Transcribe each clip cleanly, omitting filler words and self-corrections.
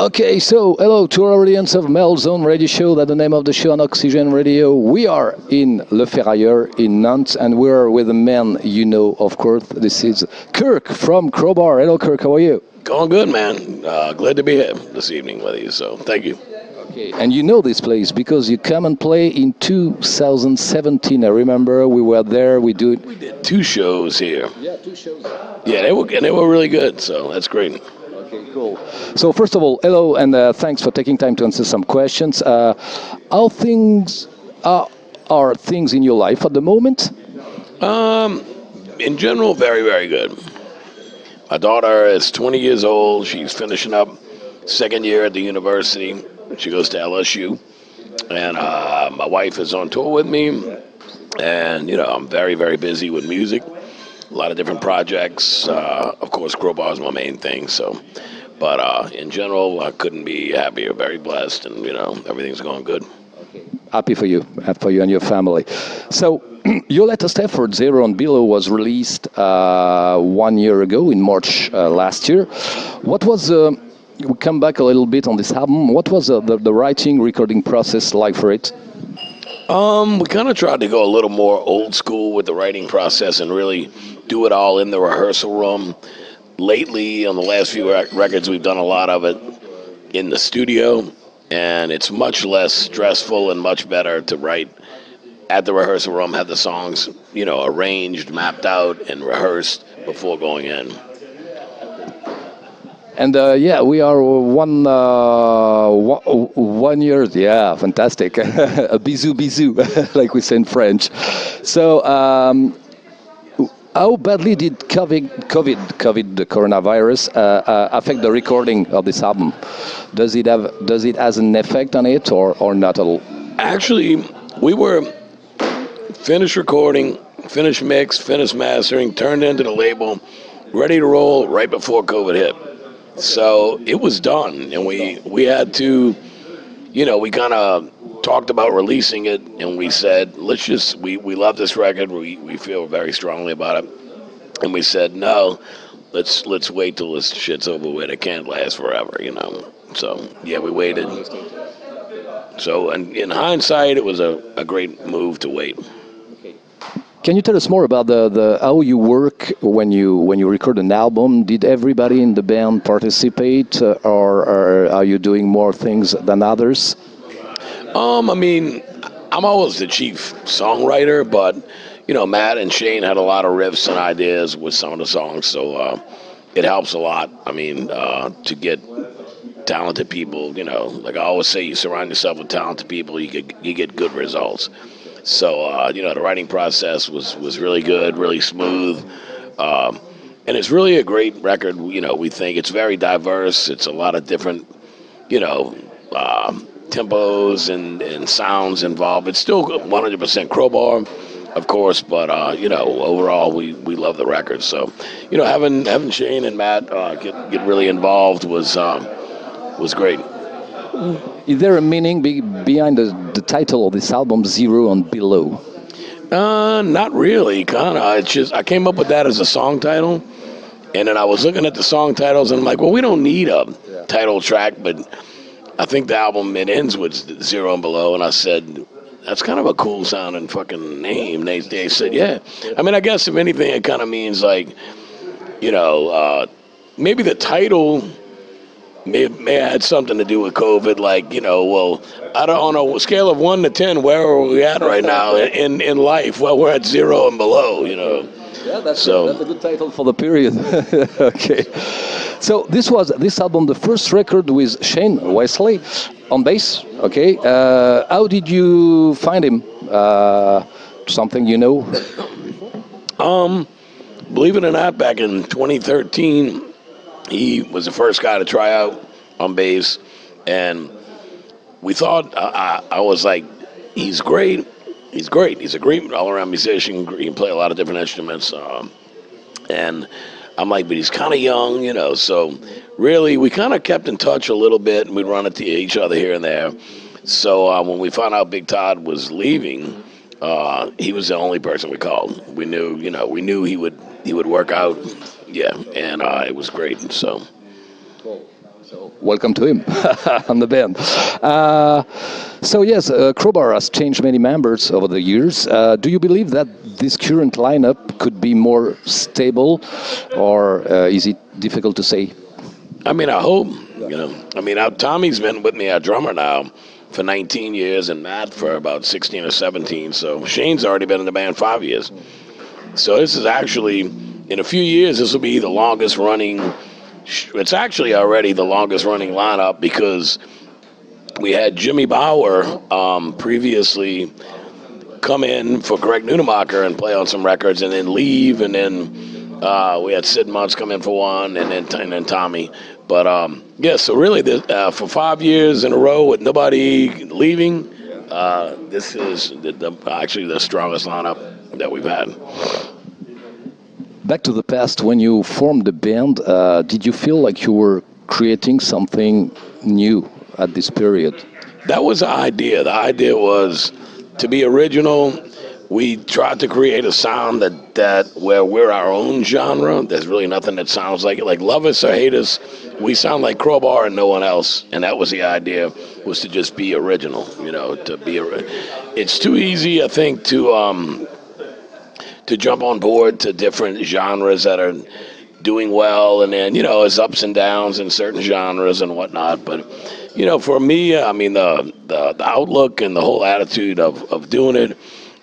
Okay, so hello to our audience of Métal Zone radio show. That's the name of the show on Oxygène Radio. We are in Le Ferrailleur in Nantes, and we're with a man you know, of course. This is Kirk from CROWBAR. Hello, Kirk. How are you? Going good, man. Glad to be here this evening with you. So, thank you. Okay, and you know this place because you come and play in 2017. I remember we were there. We did 2 shows here. Yeah, 2 shows. Yeah, they were really good. So that's great. Okay, cool. So first of all, hello, and thanks for taking time to answer some questions. How things are things in your life at the moment? In general, very, very good. My daughter is 20 years old. She's finishing up second year at the university. She goes to LSU. And my wife is on tour with me. And, you know, I'm very, very busy with music. A lot of different projects. Of course, CROWBAR is my main thing. So, but in general, I couldn't be happier. Very blessed, and you know, everything's going good. Okay. Happy for you and your family. So, your latest effort, Zero and Below, was released 1 year ago in March last year. What was we come back a little bit on this album. What was the writing, recording process like for it? We kind of tried to go a little more old school with the writing process and really do it all in the rehearsal room. Lately, on the last few records, we've done a lot of it in the studio, and it's much less stressful and much better to write at the rehearsal room, have the songs, you know, arranged, mapped out, and rehearsed before going in. And yeah, we are 1 year. Yeah, fantastic. A bisou, bisou, like we say in French. So, how badly did COVID, the coronavirus, affect the recording of this album? Does it has an effect on it, or not at all? Actually, we were finished recording, finished mix, finished mastering, turned into the label, ready to roll right before COVID hit. So it was done, and we had to, you know, we kind of talked about releasing it, and we said, let's just, we love this record, we feel very strongly about it, and we said, no, let's wait till this shit's over with. It can't last forever, you know. So yeah, we waited. So, and in hindsight, it was a great move to wait. Can you tell us more about the how you work when you record an album? Did everybody in the band participate, or are you doing more things than others? I mean, I'm always the chief songwriter, but you know, Matt and Shane had a lot of riffs and ideas with some of the songs, so it helps a lot. I mean, to get talented people, you know, like I always say, you surround yourself with talented people, you get good results. So, you know, the writing process was really good, really smooth. And it's really a great record. You know, we think it's very diverse. It's a lot of different, you know, tempos and sounds involved. It's still 100% CROWBAR, of course, but, you know, overall, we love the record. So, you know, having Shane and Matt get really involved was great. Is there a meaning behind the title of this album, Zero and Below? Not really, kind of. It's just, I came up with that as a song title, and then I was looking at the song titles, and I'm like, well, we don't need a title track, but I think the album, it ends with Zero and Below, and I said, that's kind of a cool sounding fucking name. They said, yeah. I mean, I guess if anything, it kind of means like, you know, maybe the title may have had something to do with COVID, like, you know, well, I don't know, on a scale of 1 to 10, where are we at right now in life? Well, we're at 0 and below, you know. Yeah, that's a good title for the period. Okay. So this album, the first record with Shane Wesley on bass. Okay. How did you find him? Something you know? Believe it or not, back in 2013, he was the first guy to try out on bass, and we thought, I was like, he's great. He's great. He's a great all-around musician. He can play a lot of different instruments. And I'm like, but he's kind of young, you know. So really, we kind of kept in touch a little bit, and we'd run into each other here and there. So when we found out Big Todd was leaving, he was the only person we called. We knew, you know, he would work out. Yeah, and it was great. So. Welcome to him on the band. So yes, Crowbar has changed many members over the years. Do you believe that this current lineup could be more stable, or is it difficult to say? I mean, I hope. Tommy's been with me, our drummer now, for 19 years, and Matt for about 16 or 17. So Shane's already been in the band 5 years. So this is actually, in a few years, this will be the longest running. It's actually already the longest running lineup, because we had Jimmy Bauer previously come in for Greg Nunemacher and play on some records and then leave, and then we had Sid Muntz come in for one, and then Tommy. But so really for 5 years in a row with nobody leaving, this is actually the strongest lineup that we've had. Back to the past, when you formed the band, did you feel like you were creating something new at this period? That was the idea. The idea was to be original. We tried to create a sound that where we're our own genre. There's really nothing that sounds like it. Like, love us or hate us, we sound like Crowbar and no one else. And that was the idea, was to just be original. It's too easy, I think, to jump on board to different genres that are doing well, and then it's ups and downs in certain genres and whatnot. But for me, I mean, the outlook and the whole attitude of doing it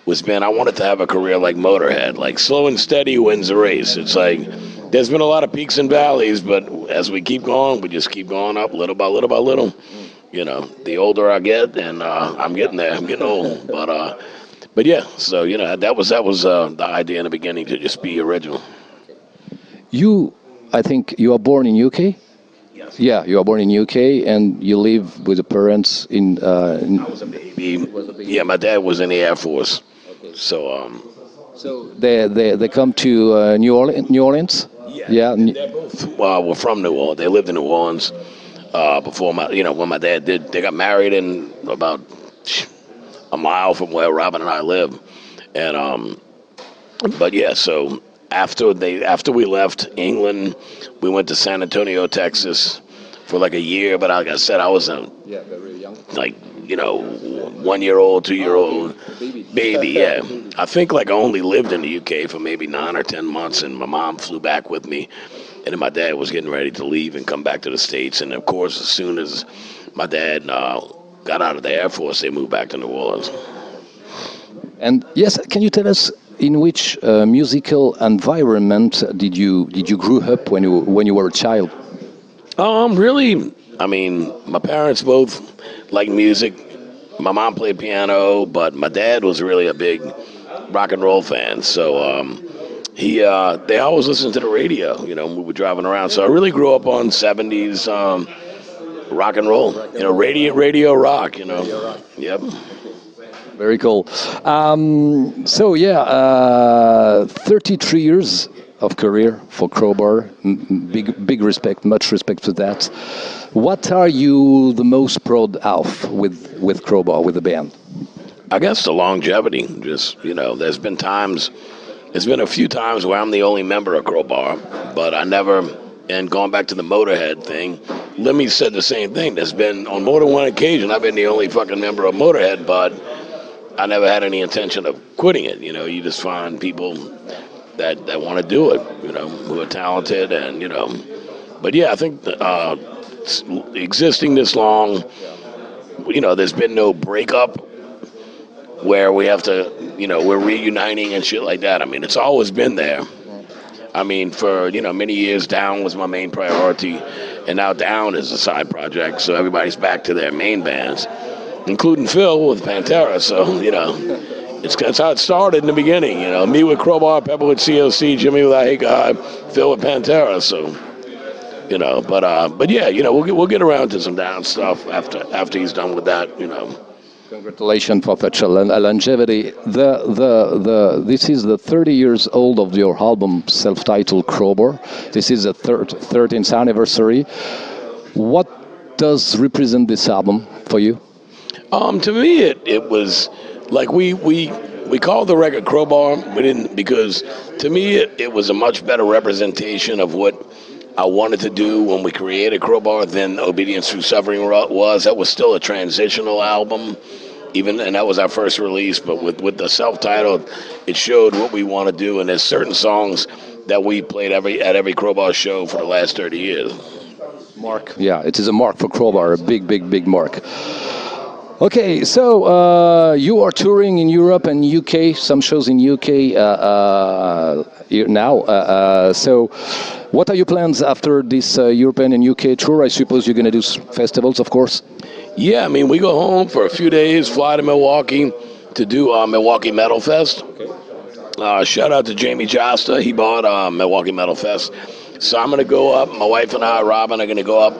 was, man, I wanted to have a career like Motorhead, like slow and steady wins the race. It's like there's been a lot of peaks and valleys, but as we keep going, we just keep going up little by little by little. The older I get, and I'm getting there. I'm getting old, but yeah. So that was the idea in the beginning, to just be original. I think you are born in UK. Yes. Yeah, you are born in UK, and you live with the parents in. I was a baby. Yeah, my dad was in the Air Force. Okay. So they come to New Orleans. Yeah. They're both were from New Orleans. They lived in New Orleans before when my dad did. They got married in about a mile from where Robin and I live, and but yeah. So after we left England, we went to San Antonio, Texas, for like a year. But like I said, I was very young. Like 1 year old, 2 year old baby. Yeah, I think like I only lived in the UK for maybe 9 or 10 months, and my mom flew back with me, and then my dad was getting ready to leave and come back to the States. And of course, as soon as my dad got out of the Air Force, they moved back to New Orleans. And yes, can you tell us in which musical environment did you grew up when you were a child? Really, I mean, my parents both liked music. My mom played piano, but my dad was really a big rock and roll fan. So they always listened to the radio, when we were driving around. So I really grew up on 70s rock and roll, radio rock, Yep. Very cool. 33 years of career for Crowbar. Big respect, much respect for that. What are you the most proud of with Crowbar, with the band? I guess the longevity. Just, there's been a few times where I'm the only member of Crowbar, but I never, and going back to the Motorhead thing, Lemmy said the same thing. There's been, on more than one occasion, I've been the only fucking member of Motorhead, but I never had any intention of quitting it. You just find people that want to do it, who are talented, and, But yeah, I think existing this long, there's been no breakup where we have to, we're reuniting and shit like that. I mean, it's always been there. I mean, for, many years, Down was my main priority, and now Down is a side project, so everybody's back to their main bands, including Phil with Pantera. So, that's how it started in the beginning. Me with Crowbar, Pepper with COC, Jimmy with I Hate God, Phil with Pantera. So, but yeah, we'll get around to some Down stuff after he's done with that. Congratulations for such a longevity. This is the 30 years old of your album, self-titled Crowbar. This is the 13th anniversary. What does represent this album for you? To me, it was like we called the record Crowbar. We didn't, because to me it was a much better representation of what I wanted to do when we created Crowbar than Obedience Through Suffering was. That was still a transitional album, and that was our first release. But with the self-titled, it showed what we want to do. And there's certain songs that we played at every Crowbar show for the last 30 years. Mark. Yeah, it is a mark for Crowbar, a big mark. Okay, so you are touring in Europe and UK, some shows in UK now. So what are your plans after this European and UK tour? I suppose you're going to do festivals, of course? Yeah, I mean, we go home for a few days, fly to Milwaukee to do Milwaukee Metal Fest. Okay. Shout out to Jamie Josta. He bought Milwaukee Metal Fest. So I'm going to go up. My wife and I, Robin, are going to go up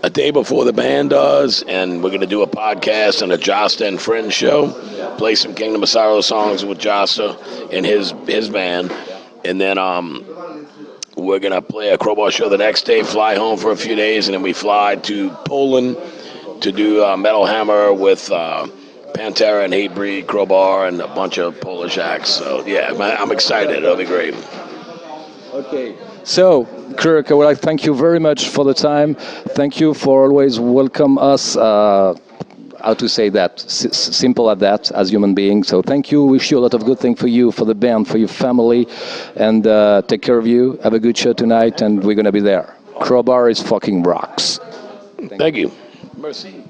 a day before the band does, and we're going to do a podcast and a Josta and Friends show. Play some Kingdom of Sorrow songs with Josta and his band. And then we're going to play a Crowbar show the next day, fly home for a few days, and then we fly to Poland to do Metal Hammer with Pantera and Hatebreed, Crowbar, and a bunch of Polish acts. So, yeah, I'm excited. It'll be great. Okay. So, Kirk, I would like to thank you very much for the time. Thank you for always welcome us, how to say that, simple at that, as human beings. So thank you. Wish you a lot of good things for you, for the band, for your family, and take care of you. Have a good show tonight, and we're going to be there. Crowbar is fucking rocks. Thank you. Merci.